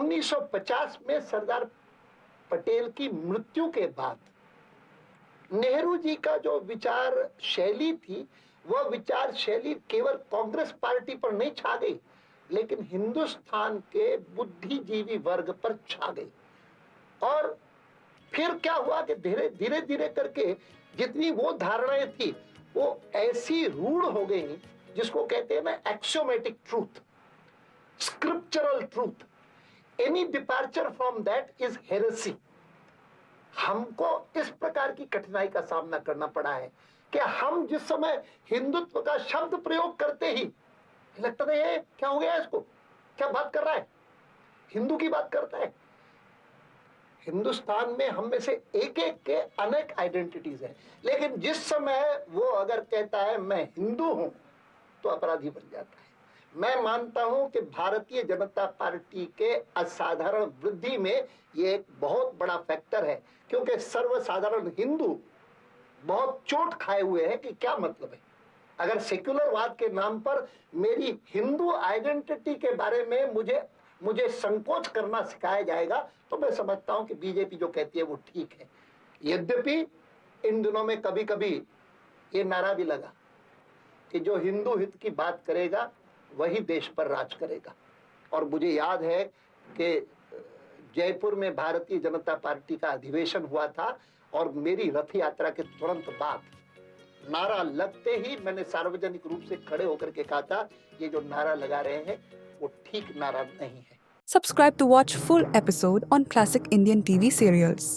1950 में सरदार पटेल की मृत्यु के बाद नेहरू जी का जो विचार शैली थी, वह विचार शैली केवल कांग्रेस पार्टी पर नहीं छा गई, लेकिन हिंदुस्तान के बुद्धिजीवी वर्ग पर छा गई। और फिर क्या हुआ कि धीरे धीरे करके जितनी वो धारणाएं थी वो ऐसी रूढ़ हो गई, जिसको कहते हैं ना axiomatic truth, scriptural truth. Any departure from that is heresy. हमको इस प्रकार की कठिनाई का सामना करना पड़ा है कि हम जिस समय हिंदुत्व का शब्द प्रयोग करते ही लगता है क्या हो गया, इसको क्या बात कर रहा है, हिंदू की बात करता है। हिंदुस्तान में हम में से एक एक के अनेक आइडेंटिटीज है, लेकिन जिस समय वो अगर कहता है मैं हिंदू हूं तो अपराधी बन जाता है। मैं मानता हूं कि भारतीय जनता पार्टी के असाधारण वृद्धि में ये एक बहुत बड़ा फैक्टर है, क्योंकि सर्वसाधारण हिंदू बहुत चोट खाए हुए हैं कि क्या मतलब है। अगर सेक्युलरवाद के नाम पर मेरी हिंदू आइडेंटिटी के बारे में मुझे संकोच करना सिखाया जाएगा, तो मैं समझता हूं कि बीजेपी जो कहती है वो ठीक है। यद्यपि इन दिनों में कभी कभी ये नारा भी लगा कि जो हिंदू हित की बात करेगा वही देश पर राज करेगा। और मुझे याद है कि जयपुर में भारतीय जनता पार्टी का अधिवेशन हुआ था और मेरी रथ यात्रा के तुरंत बाद नारा लगते ही मैंने सार्वजनिक रूप से खड़े होकर के कहा था, ये जो नारा लगा रहे हैं वो ठीक नारा नहीं है। Subscribe to watch full episode on classic Indian TV serials.